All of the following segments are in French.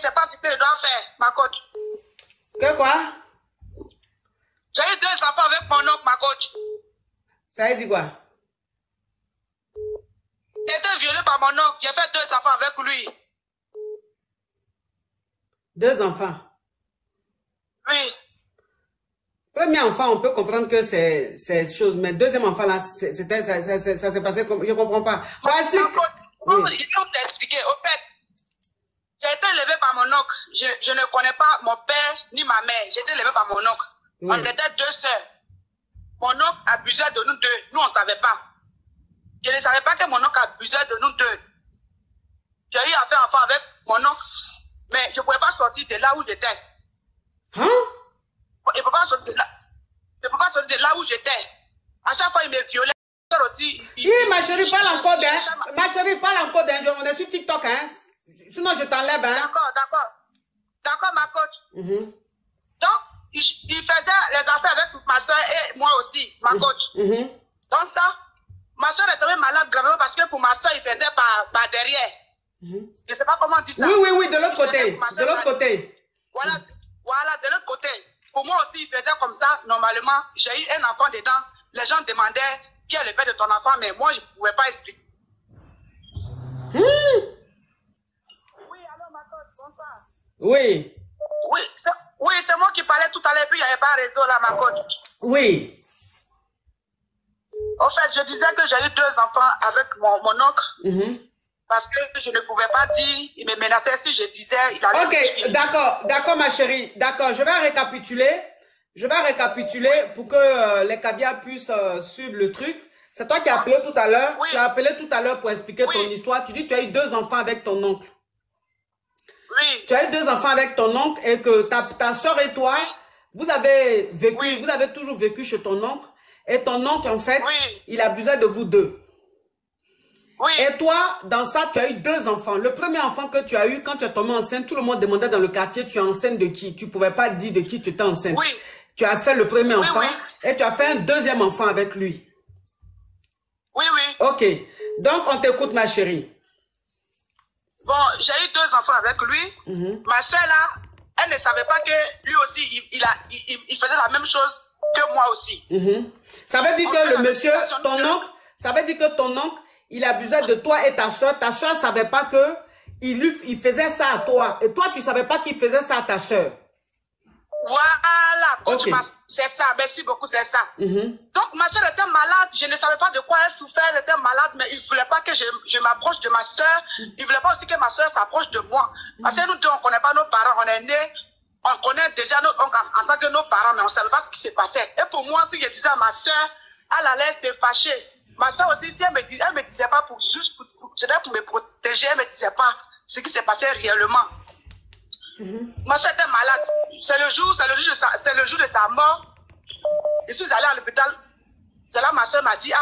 sais pas ce que je dois faire, ma coach. Que quoi? J'ai eu 2 enfants avec mon oncle, ma coach. Ça veut dire quoi? J'ai été violée par mon oncle. J'ai fait 2 enfants avec lui. 2 enfants? Oui. Premier enfant, on peut comprendre que c'est chose, mais deuxième enfant, là, ça s'est passé comme... Je comprends pas. Bon, explique. Oui. Je vais t'expliquer. Au fait, j'ai été élevée par mon oncle. Je ne connais pas mon père ni ma mère. J'ai été élevée par mon oncle. Oui. On était 2 sœurs. Mon oncle abusait de nous 2. Nous, on ne savait pas. Je ne savais pas que mon oncle abusait de nous 2. J'ai eu à faire enfant avec mon oncle, mais je ne pouvais pas sortir de là où j'étais. Hein? Je ne peux pas sortir de là. Je peux pas sortir de là où j'étais. À chaque fois, il me violait. Aussi, oui, ma chérie, parle encore d'un. Ma chérie, parle encore d'un. On est sur TikTok, hein. Sinon, je t'enlève, hein. D'accord, d'accord. D'accord, ma coach. Donc, il faisait les affaires avec ma soeur et moi aussi, ma coach. Donc ça, ma soeur est tombée malade gravement parce que pour ma soeur, il faisait par derrière. Je ne sais pas comment on dit ça. Oui, de l'autre côté. De l'autre côté. Voilà, de l'autre côté. Pour moi aussi, il faisait comme ça. Normalement, j'ai eu un enfant dedans. Les gens demandaient qui est le père de ton enfant, mais moi, je ne pouvais pas expliquer. Oui, allô, ma coach, bonsoir. Oui. Oui, c'est moi qui parlais tout à l'heure, puis il n'y avait pas réseau là, ma coach. Oui. En fait, je disais que j'ai eu 2 enfants avec mon oncle. Parce que je ne pouvais pas dire, il me menaçait si je disais, il allait... Ok, d'accord ma chérie, d'accord, je vais récapituler pour que les caviars puissent suivre le truc. C'est toi qui as appelé tout à l'heure, tu as appelé tout à l'heure pour expliquer ton histoire, tu dis que tu as eu 2 enfants avec ton oncle. Oui. Tu as eu 2 enfants avec ton oncle et que ta soeur et toi, vous avez vécu, vous avez toujours vécu chez ton oncle et ton oncle en fait, il abusait de vous 2. Oui. Et toi, dans ça, tu as eu 2 enfants. Le premier enfant que tu as eu, quand tu es tombée enceinte, tout le monde demandait dans le quartier, tu es enceinte de qui? Tu ne pouvais pas dire de qui tu étais enceinte. Oui. Tu as fait le premier enfant et tu as fait un 2e enfant avec lui. Oui. Ok. Donc, on t'écoute, ma chérie. Bon, j'ai eu 2 enfants avec lui. Ma soeur, là, elle ne savait pas que lui aussi, il faisait la même chose que moi aussi. Ça veut dire que le monsieur, ton oncle, ça veut dire que ton oncle, il abusait de toi et ta soeur. Ta soeur ne savait pas que il faisait ça à toi. Et toi, tu ne savais pas qu'il faisait ça à ta soeur. Voilà, coach, c'est ça. Merci beaucoup, c'est ça. Donc, ma soeur était malade. Je ne savais pas de quoi elle souffrait. Elle était malade, mais il ne voulait pas que je m'approche de ma soeur. Il ne voulait pas aussi que ma soeur s'approche de moi. Parce que nous deux, on ne connaît pas nos parents. On est nés, on connaît déjà nos oncles en tant que nos parents, mais on ne savait pas ce qui se passait. Et pour moi, si je disais à ma soeur, elle allait se fâcher. Ma soeur aussi, si elle me disait pas pour me protéger, elle ne me disait pas ce qui se passait réellement. Ma soeur était malade. C'est le jour de sa mort. Je suis allée à l'hôpital. C'est là ma soeur m'a dit,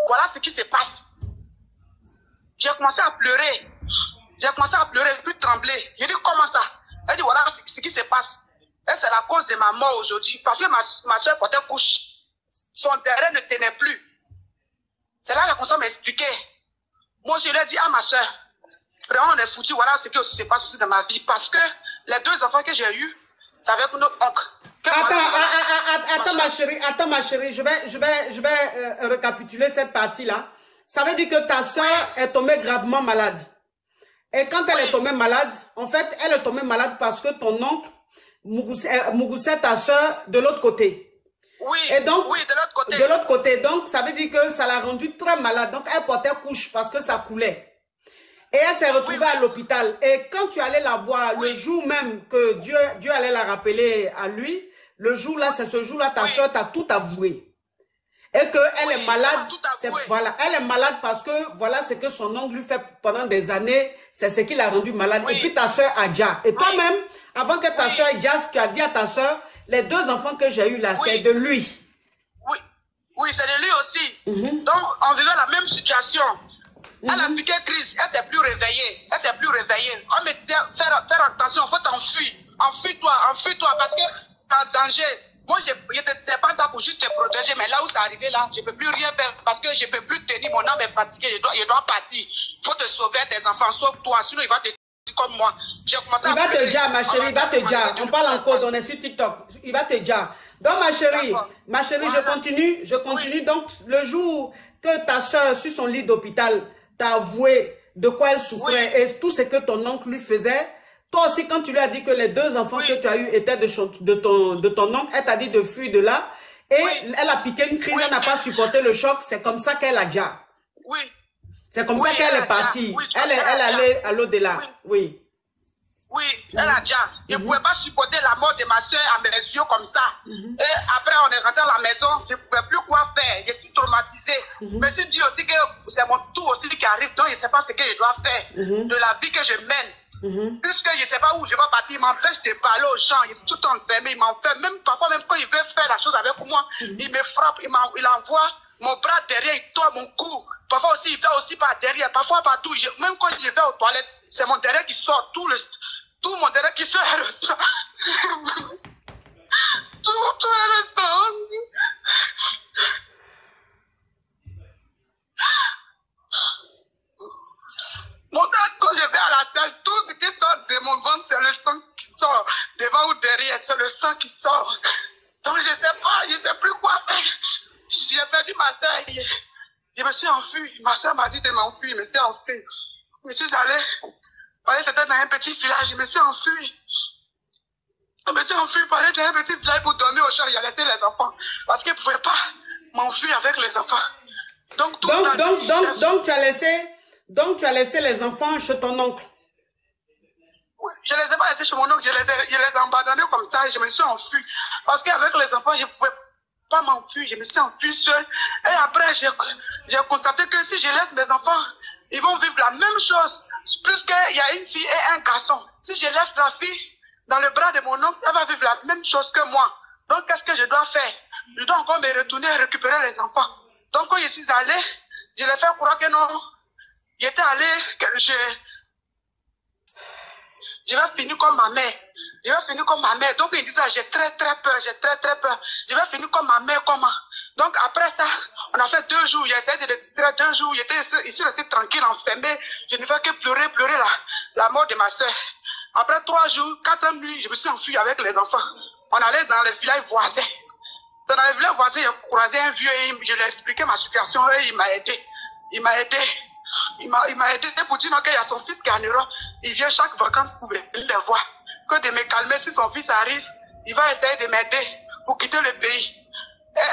voilà ce qui se passe. J'ai commencé à pleurer. Puis trembler. J'ai dit, comment ça? Elle dit, voilà ce qui se passe. Et c'est la cause de ma mort aujourd'hui. Parce que ma soeur portait couche. Son terrain ne tenait plus. C'est là que la conscience m'a expliqué. Moi, je lui ai dit à ma soeur, vraiment, on est foutu, voilà ce qui se passe aussi dans ma vie. Parce que les 2 enfants que j'ai eus, c'est avec notre oncle. Attends, ma chérie, je vais récapituler cette partie-là. Ça veut dire que ta soeur est tombée gravement malade. Et quand elle est tombée malade, en fait, elle est tombée malade parce que ton oncle mougoussait ta soeur de l'autre côté. Oui, et donc, de l'autre côté. Donc, ça veut dire que ça l'a rendue très malade. Donc, elle portait couche parce que ça coulait. Et elle s'est retrouvée à l'hôpital. Et quand tu allais la voir, le jour même que Dieu allait la rappeler à lui, le jour-là, c'est ce jour-là, ta soeur t'a tout avoué. Et qu'elle est malade. Voilà, elle est malade parce que voilà ce que son oncle lui fait pendant des années. C'est ce qui l'a rendue malade. Et puis ta soeur Adja. Et toi-même, avant que ta soeur Adja, tu as dit à ta soeur, les 2 enfants que j'ai eus là, c'est de lui. Oui, c'est de lui aussi. Donc, on vivait la même situation. Elle a piqué crise, elle ne s'est plus réveillée. On me disait, faire attention, il faut t'enfuir. Enfuis-toi, parce que tu es en danger. Moi, je ne te disais pas ça pour juste te protéger, mais là où c'est arrivé, là, je ne peux plus rien faire parce que je ne peux plus tenir. Mon âme est fatiguée, je dois partir. Il faut te sauver tes enfants, sauve-toi, sinon il va te comme moi. J'ai commencé il va te dire, ma chérie, il va te dire. On parle en code, on est sur TikTok. Il va te dire. Donc, ma chérie, voilà. Je continue. Oui. Donc, le jour que ta soeur, sur son lit d'hôpital, t'a avoué de quoi elle souffrait, oui. Et tout ce que ton oncle lui faisait, toi aussi, quand tu lui as dit que les 2 enfants oui. que tu as eus étaient de ton oncle, elle t'a dit de fuir de là, et oui. elle a piqué une crise, oui. Elle n'a pas supporté le choc, c'est comme ça qu'elle a déjà. Oui. C'est comme ça qu'elle est partie. Oui, elle allait à l'au-delà. Oui. Oui, elle a déjà. Je ne pouvais pas supporter la mort de ma soeur à mes yeux comme ça. Et après, on est rentré à la maison, je ne pouvais plus quoi faire. Je suis traumatisée. Mais je dis aussi que c'est mon tour aussi qui arrive, donc je ne sais pas ce que je dois faire de la vie que je mène. Puisque je ne sais pas où je vais partir, il m'empêche de parler aux gens. Je suis tout enfermé, il m'enferme. Même parfois, même quand il veut faire la chose avec moi, il me frappe, il envoie mon bras derrière, il tord mon cou. Parfois aussi, il fait aussi par derrière, parfois partout. Même quand je vais aux toilettes, c'est mon derrière qui sort, tout mon derrière qui sort. Tout est ressort. Quand je vais à la salle, tout ce qui sort de mon ventre, c'est le sang qui sort. Devant ou derrière, c'est le sang qui sort. Donc je ne sais pas, je ne sais plus quoi faire. J'ai perdu ma soeur. Je me suis enfui. Ma soeur m'a dit de m'enfuir. Je me suis enfui. Je suis allé. C'était dans un petit village. Je me suis enfui. Je me suis enfui pour aller dans un petit village pour dormir au champ. J'ai laissé les enfants. Parce qu'ils ne pouvaient pas m'enfuir avec les enfants. Donc tu as laissé les enfants chez ton oncle. Oui, je ne les ai pas laissés chez mon oncle. Je les ai abandonnés comme ça. Et je me suis enfui. Parce qu'avec les enfants, je ne pouvais pas m'enfuir, je me suis enfuie seule. Et après, j'ai constaté que si je laisse mes enfants, ils vont vivre la même chose. Puisqu'il y a une fille et un garçon. Si je laisse la fille dans le bras de mon oncle, elle va vivre la même chose que moi. Donc, qu'est-ce que je dois faire? Je dois encore me retourner et récupérer les enfants. Donc, quand je suis allée, je l'ai fait croire que non. J'étais allée, je vais finir comme ma mère. Je vais finir comme ma mère. Donc, il disait, j'ai très peur, j'ai très peur. Je vais finir comme ma mère, comment? Donc, après ça, on a fait 2 jours. J'ai essayé de le distraire 2 jours. J'étais ici resté tranquille, enfermé. Je ne fais que pleurer la mort de ma soeur. Après 3 jours, 4 nuits, je me suis enfui avec les enfants. On allait dans les villages voisins. C'est dans les villages voisins, j'ai croisé un vieux et je lui ai expliqué ma situation et il m'a aidé. Il m'a aidé pour dire qu'il y a son fils qui est en Europe. Il vient chaque vacances pour venir les voir. Que de me calmer si son fils arrive, il va essayer de m'aider pour quitter le pays. Et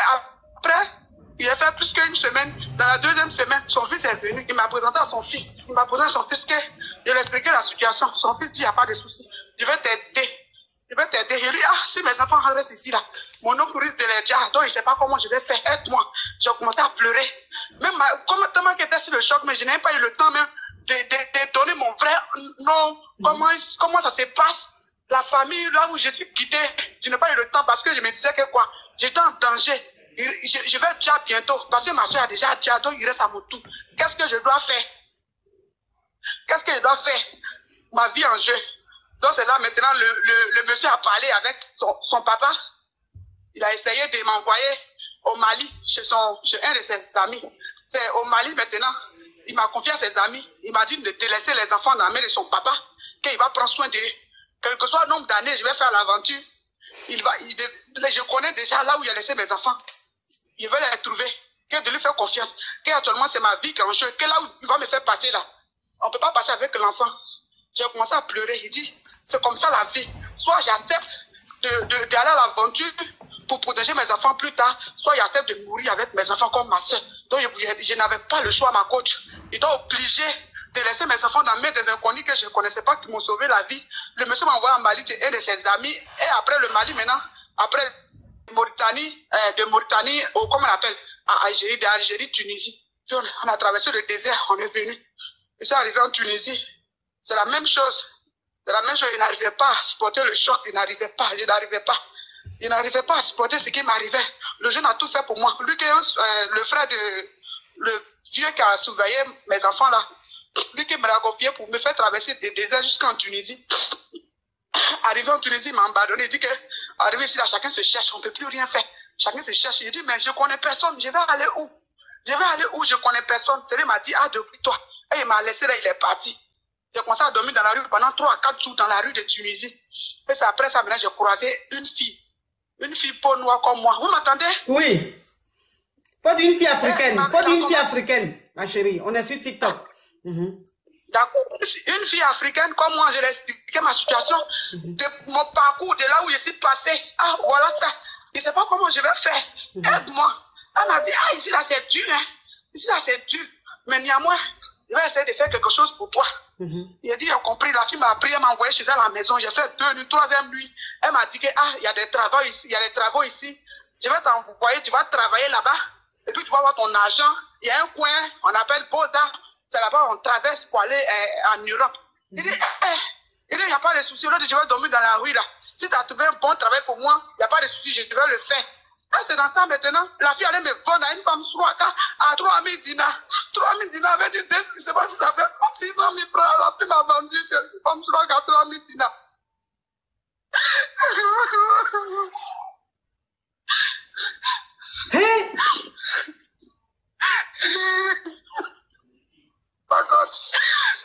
après, il a fait plus qu'une semaine. Dans la 2e semaine, son fils est venu. Il m'a présenté à son fils. Il m'a présenté à son fils que je lui ai expliqué la situation. Son fils dit, il n'y a pas de souci. Je vais t'aider. Je vais t'aider. Je lui dis, si mes enfants restent ici, là, mon oncle risque de les dire, donc je ne sais pas comment je vais faire. Aide-moi. J'ai commencé à pleurer. Même tellement que j'étais sur le choc, mais je n'ai pas eu le temps même de donner mon vrai nom. Comment ça se passe? La famille, là où je suis quitté, je n'ai pas eu le temps parce que je me disais que quoi, j'étais en danger. Je vais déjà bientôt, parce que ma soeur a déjà déjà, donc il reste à mon tour. Qu'est-ce que je dois faire? Qu'est-ce que je dois faire? Ma vie en jeu. Donc c'est là maintenant, le monsieur a parlé avec son papa. Il a essayé de m'envoyer au Mali, chez un de ses amis. C'est au Mali maintenant. Il m'a confié à ses amis. Il m'a dit de laisser les enfants dans la main de son papa, qu'il va prendre soin d'eux. Quel que soit le nombre d'années, je vais faire l'aventure. Je connais déjà là où il a laissé mes enfants. Je vais les trouver. Que de lui faire confiance. Qu'actuellement, c'est ma vie qui est en jeu. Que là où il va me faire passer là. On ne peut pas passer avec l'enfant. J'ai commencé à pleurer. Il dit, c'est comme ça la vie. Soit j'accepte d'aller à l'aventure pour protéger mes enfants plus tard, soit j'accepte de mourir avec mes enfants comme ma soeur. Donc je n'avais pas le choix, ma coach. Il doit obliger de laisser mes enfants dans la main des inconnus que je ne connaissais pas, qui m'ont sauvé la vie. Le monsieur m'a envoyé en Mali, c'est un de ses amis. Et après le Mali maintenant, après de Mauritanie, comment on appelle, à Algérie, d'Algérie, Tunisie. On a traversé le désert, on est venu. Je suis arrivé en Tunisie. C'est la même chose. C'est la même chose. Je n'arrivais pas à supporter le choc. Je n'arrivais pas à supporter ce qui m'arrivait. Le jeune a tout fait pour moi. Lui qui est le frère le vieux qui a surveillé mes enfants là. Lui qui me l'a confié pour me faire traverser des déserts jusqu'en Tunisie. Arrivé en Tunisie, il m'a abandonné. Il dit que, arrivé ici, là, chacun se cherche, on ne peut plus rien faire. Chacun se cherche. Il dit, mais je ne connais personne, je vais aller où? Je vais aller où? Je ne connais personne. C'est lui qui m'a dit, depuis toi. Et il m'a laissé là, il est parti. J'ai commencé à dormir dans la rue pendant 3 à 4 jours dans la rue de Tunisie. Et c'est après ça, maintenant, j'ai croisé une fille peau noire comme moi. Vous m'entendez? Oui. Faut d'une fille africaine. Faut d'une fille africaine, ma chérie. On est sur TikTok. D'accord. Une fille africaine comme moi, je lui ai expliqué ma situation, de mon parcours, de là où je suis passé. Ah, voilà ça. Je ne sais pas comment je vais faire. Aide-moi. Elle m'a dit, ah, ici là c'est dur, hein. Ici là c'est dur. Mais néanmoins, je vais essayer de faire quelque chose pour toi. Il a dit, j'ai compris. La fille m'a appris, elle m'a envoyé chez elle à la maison. J'ai fait 2 nuits, 3e nuit. Elle m'a dit que, ah, il y a des travaux ici, il y a des travaux ici. Je vais t'envoyer, tu vas travailler là-bas. Et puis tu vas avoir ton argent. Il y a un coin, on appelle Beaux-Arts. C'est là-bas, on traverse pour aller en Europe. Il dit, il n'y a pas de souci. Je vais dormir dans la rue là. Si tu as trouvé un bon travail pour moi, il n'y a pas de souci, je vais le faire. Ah, c'est dans ça maintenant. La fille allait me vendre à une femme swaka à 3 000 dinars. 3 000 dinars avec du test, je ne sais pas si ça fait 600 000 francs. La fille m'a vendu chez une femme swaka à 3 000 dinars. Hey!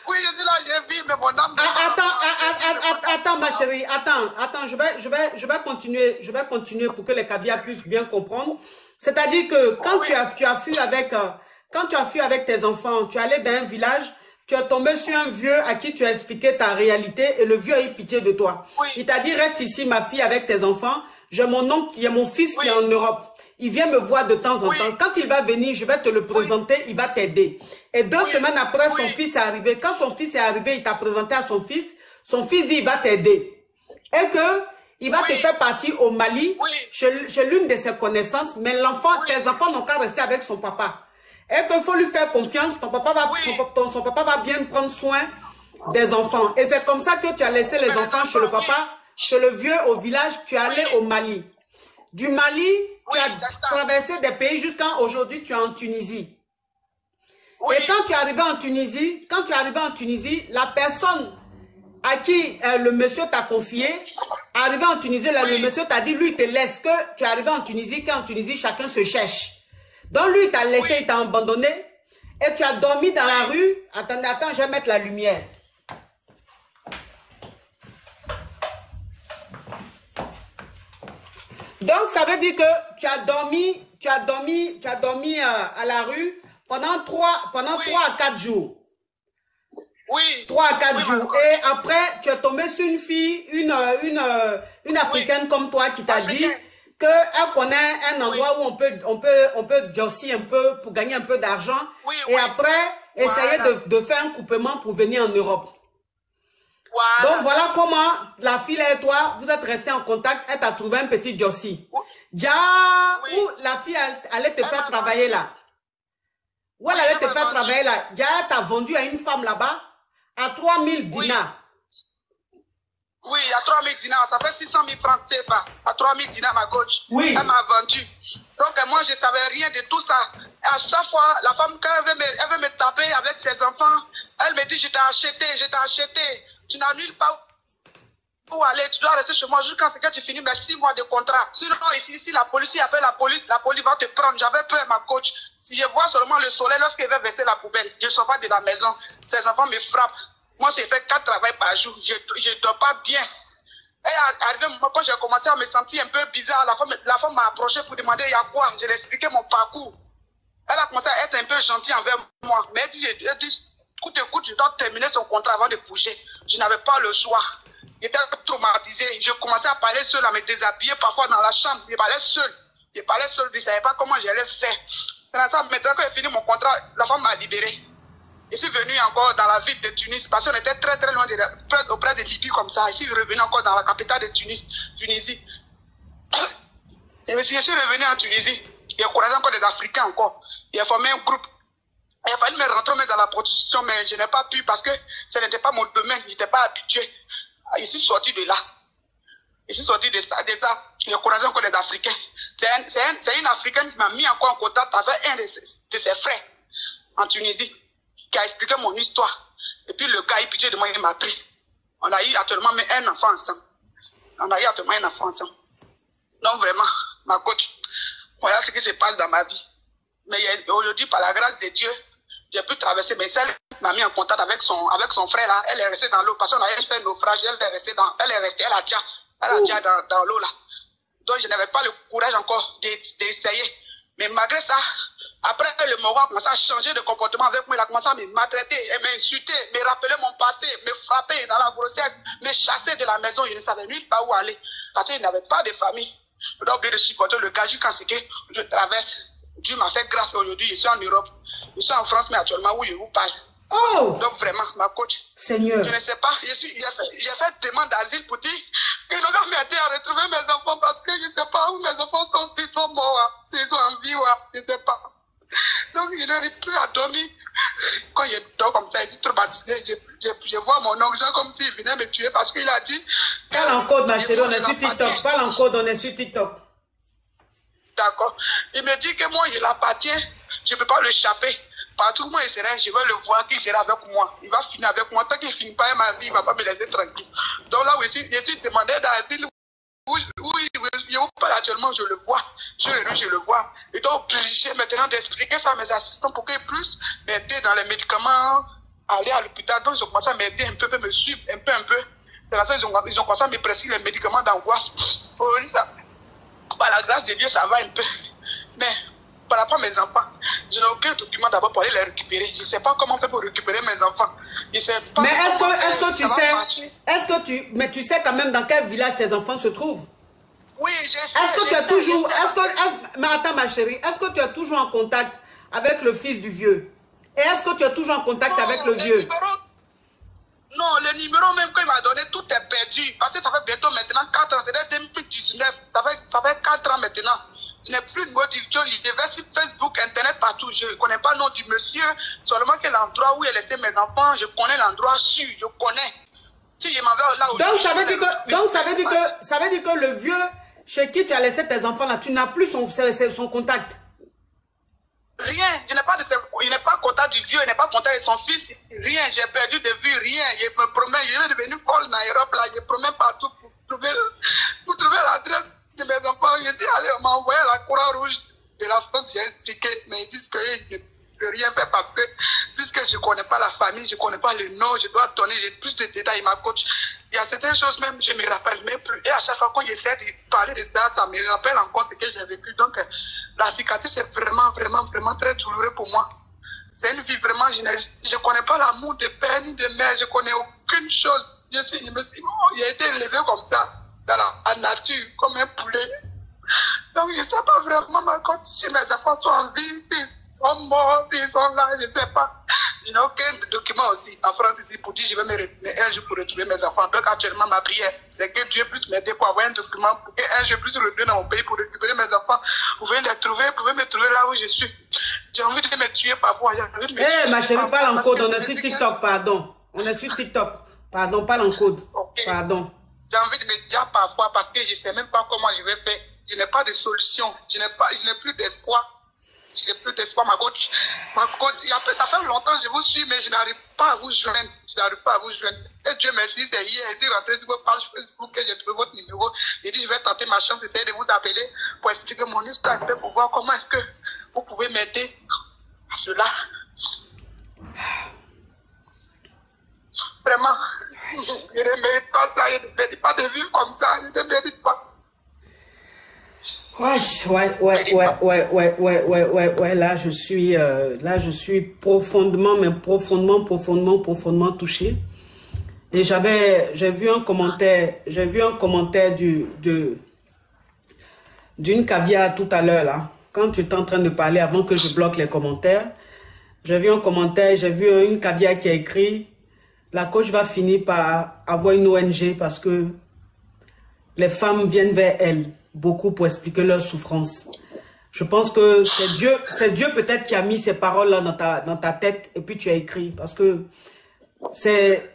Oui, je dis là, j'ai vu, mais mon âme... Attends, ma chérie, attends, je vais continuer pour que les Kabyas puissent bien comprendre. C'est-à-dire que quand tu as fui avec tes enfants, tu es allé dans un village, tu es tombé sur un vieux à qui tu as expliqué ta réalité et le vieux a eu pitié de toi. Oui. Il t'a dit, reste ici, ma fille, avec tes enfants. J'ai mon oncle, il y a mon fils qui est en Europe. Il vient me voir de temps en temps. Quand il va venir, je vais te le présenter, il va t'aider. Et 2 semaines après, son fils est arrivé. Quand son fils est arrivé, il t'a présenté à son fils dit, il va t'aider. Et que il va te faire partir au Mali, chez l'une de ses connaissances, mais l'enfant, tes enfants n'ont qu'à rester avec son papa. Et qu'il faut lui faire confiance, son papa va bien prendre soin des enfants. Et c'est comme ça que tu as laissé les enfants chez le papa, chez le vieux au village, tu es allé au Mali. Du Mali, tu as traversé des pays jusqu'à aujourd'hui, tu es en Tunisie. Et quand tu es arrivé en Tunisie, la personne à qui le monsieur t'a confié, arrivé en Tunisie, là, le monsieur t'a dit, lui, il te laisse que tu es arrivé en Tunisie, qu'en Tunisie, chacun se cherche. Donc, lui, il t'a laissé, il t'a abandonné, et tu as dormi dans la rue. Attends, je vais mettre la lumière. Donc, ça veut dire que tu as dormi à la rue pendant 3 à 4 jours. Oui. 3 à 4 jours. Et après, tu es tombé sur une fille, une africaine comme toi qui t'a dit qu'elle connaît un endroit où on peut jossir un peu pour gagner un peu d'argent. Et après, essayer de faire un coupement pour venir en Europe. Voilà. Donc voilà comment la fille et toi, vous êtes restés en contact. Elle t'a trouvé un petit jossi. Où la fille allait te faire travailler là. Où elle allait te faire travailler là. Elle t'a vendu à une femme là-bas à 3 000 dinars. Oui, à 3 000 dinars. Ça fait 600 000 francs CFA. À 3 000 dinars, ma coach. Oui. Elle m'a vendu. Donc moi, je ne savais rien de tout ça. À chaque fois, la femme, quand elle veut me taper avec ses enfants, elle me dit, je t'ai acheté. Tu n'as nulle part où aller. Tu dois rester chez moi jusqu'à ce que tu finis mes 6 mois de contrat. Sinon, ici, la police appelle la police va te prendre. J'avais peur, ma coach. Si je vois seulement le soleil lorsqu'il va verser la poubelle, je ne sors pas de la maison. Ces enfants me frappent. Moi, j'ai fait 4 travaux par jour. Je ne dors pas bien. Et arrivé un moment, quand j'ai commencé à me sentir un peu bizarre, la femme m'a approché pour demander il y a quoi. Je lui ai expliqué mon parcours. Elle a commencé à être un peu gentille envers moi. Mais elle dit, écoute, je dois terminer son contrat avant de bouger. Je n'avais pas le choix. J'étais traumatisé. Je commençais à parler seul, à me déshabiller parfois dans la chambre. Je parlais seul. Je ne savais pas comment j'allais faire. Maintenant, quand j'ai fini mon contrat, la femme m'a libéré. Je suis venu encore dans la ville de Tunis parce qu'on était très très loin auprès de Libye comme ça. Je suis revenu encore dans la capitale de Tunisie. Et je suis revenu en Tunisie. J'ai croisé encore des Africains encore. J'ai formé un groupe. Il a fallu me rentrer dans la prostitution, mais je n'ai pas pu parce que ce n'était pas mon domaine. Je n'étais pas habitué. Je suis sorti de là. Je suis sorti de ça. J'ai croisé encore des Africains. C'est une Africaine qui m'a mis encore en contact avec un de ses frères en Tunisie, qui a expliqué mon histoire. Et puis le gars, il pitié de moi, il m'a pris. On a eu actuellement un enfant ensemble. Donc vraiment, ma coach, voilà ce qui se passe dans ma vie. Mais aujourd'hui, par la grâce de Dieu, j'ai pu traverser, mais celle qui m'a mis en contact avec son frère là, elle est restée dans l'eau parce qu'on avait fait un naufrage, elle a déjà dans l'eau là. Donc je n'avais pas le courage encore d'essayer. Mais malgré ça, après le Moro a commencé à changer de comportement avec moi, il a commencé à me maltraiter, m'insulter, me rappeler mon passé, me frapper dans la grossesse, me chasser de la maison, je ne savais nulle part où aller, parce qu'il n'avait pas de famille. Je dois oublier de supporter le gars quand c'est que je traverse. Dieu m'a fait grâce aujourd'hui, je suis en Europe, je suis en France, mais actuellement où je vous parle. Oh! Donc vraiment, ma coach, Seigneur, je ne sais pas, j'ai fait demande d'asile pour dire qu'ils n'ont m'aider à retrouver mes enfants parce que je ne sais pas où mes enfants sont, s'ils sont morts, s'ils sont en vie, je ne sais pas. Donc je n'arrive plus à dormir. Quand je dors comme ça, il dit traumatisé, je vois mon oncle comme s'il venait me tuer parce qu'il a dit... Parle en code, ma chérie, on est sur TikTok. Parle en code, on est sur TikTok. D'accord. Il me dit que moi, je l'appartiens, je ne peux pas l'échapper. Partout où il sera, je vais le voir qu'il sera avec moi. Il va finir avec moi. Tant qu'il ne finit pas ma vie, il ne va pas me laisser tranquille. Donc là où je suis demandé d'asile, où je vous parle actuellement, je le vois. Je le vois. Je dois obligé maintenant d'expliquer ça à mes assistants pour qu'ils puissent m'aider dans les médicaments, aller à l'hôpital. Donc ils ont commencé à m'aider un peu, me suivre un peu. C'est la ils ont commencé à me prescrire les médicaments d'angoisse. Aujourd'hui, ça, par la grâce de Dieu, ça va un peu. Mais par rapport à mes enfants, je n'ai aucun document d'abord pour aller les récupérer. Je ne sais pas comment on fait pour récupérer mes enfants. Je sais pas. Mais mais tu sais quand même dans quel village tes enfants se trouvent? Oui, j'ai fait. Est-ce que tu es toujours, mais attends ma chérie, est-ce que tu es toujours en contact avec le fils du vieux? Et est-ce que tu es toujours en contact avec le vieux? Non, le numéro même qu'il m'a donné, tout est perdu. Parce que ça fait bientôt maintenant 4 ans. C'était 2019. Ça fait 4 ans maintenant. Je n'ai plus de numéro du vieux. Il devait sur Facebook, Internet, partout. Je ne connais pas le nom du monsieur. Seulement que l'endroit où il a laissé mes enfants, je connais l'endroit sûr. Je connais. Si je m'en vais là où donc, ça veut dire que le vieux chez qui tu as laissé tes enfants là, tu n'as plus son contact. Rien, je n'ai pas contact du vieux, je n'ai pas contact de son fils, rien, j'ai perdu de vue, rien, je me promets, je vais devenir folle dans l'Europe là, je promets partout pour trouver l'adresse de mes enfants. Je suis allé, on m'a envoyé à la Croix-Rouge de la France, j'ai expliqué, mais ils disent que je ne peux rien faire parce que, puisque je ne connais pas la famille, je ne connais pas le nom, je dois donner plus de détails, ma coach. Il y a certaines choses même, je ne me rappelle même plus. Et à chaque fois qu'on essaie de parler de ça, ça me rappelle encore ce que j'ai vécu. Donc, la cicatrice est vraiment, vraiment, vraiment très douloureuse pour moi. C'est une vie vraiment, je ne connais pas l'amour de père ni de mère, je ne connais aucune chose. J'ai été élevé comme ça, dans la nature, comme un poulet. Donc, je ne sais pas vraiment, ma coach, si mes enfants sont en vie, s'ils sont morts, s'ils sont là, je ne sais pas. Je n'ai aucun document aussi en France ici pour dire je vais me retenir un jour pour retrouver mes enfants. Donc actuellement ma prière, c'est que Dieu puisse m'aider pour avoir un document pour qu'un jour je puisse retourner dans mon pays pour récupérer mes enfants. Vous pouvez me trouver là où je suis. J'ai envie de me tuer parfois. Ma chérie, parle en code, on est sur TikTok, pardon. On est sur TikTok. Pardon, parle en code. Okay. Pardon. J'ai envie de me dire parfois parce que je ne sais même pas comment je vais faire. Je n'ai pas de solution. Je n'ai plus d'espoir. Je n'ai plus d'espoir, ma coach. Ça fait longtemps que je vous suis, mais je n'arrive pas à vous joindre. Et Dieu merci, c'est hier, je suis rentré sur votre page Facebook que j'ai trouvé votre numéro. J'ai dit, je vais tenter ma chance, essayer de vous appeler pour expliquer mon histoire, pour voir comment est-ce que vous pouvez m'aider à cela. Vraiment, je ne mérite pas ça, je ne mérite pas de vivre comme ça, je ne mérite pas. Ouais, là je suis profondément touché. Et j'ai vu un commentaire d'une caviar tout à l'heure là. Quand tu étais en train de parler avant que je bloque les commentaires, j'ai vu un commentaire, j'ai vu une caviar qui a écrit: la coach va finir par avoir une ONG parce que les femmes viennent vers elle beaucoup pour expliquer leur souffrance. Je pense que c'est Dieu peut-être qui a mis ces paroles-là dans ta tête et puis tu as écrit. Parce que c'est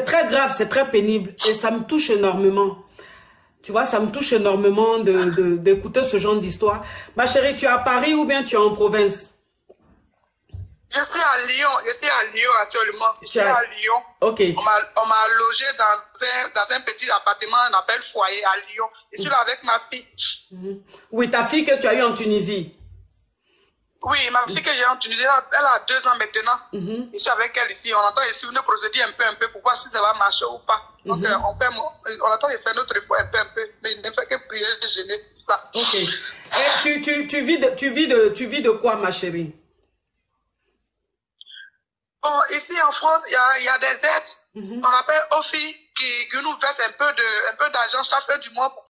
très grave, c'est très pénible et ça me touche énormément. Tu vois, ça me touche énormément d'écouter ce genre d'histoire. Ma chérie, tu es à Paris ou bien tu es en province? Je suis à Lyon actuellement. Je suis à Lyon. Ok. On m'a logé dans un petit appartement, on appelle foyer à Lyon. Je suis là avec ma fille. Oui, ta fille que tu as eue en Tunisie. Oui, ma fille que j'ai en Tunisie, elle a 2 ans maintenant. Je suis avec elle ici. On entend ici une procédure un peu pour voir si ça va marcher ou pas. Donc, on attend de faire notre effort un peu. Mais il ne fait que prier, jeûner, ça. Ok. Et tu vis de quoi, ma chérie? Bon, ici en France, il y a des aides. On appelle OFI qui nous verse un peu d'argent chaque fin du mois pour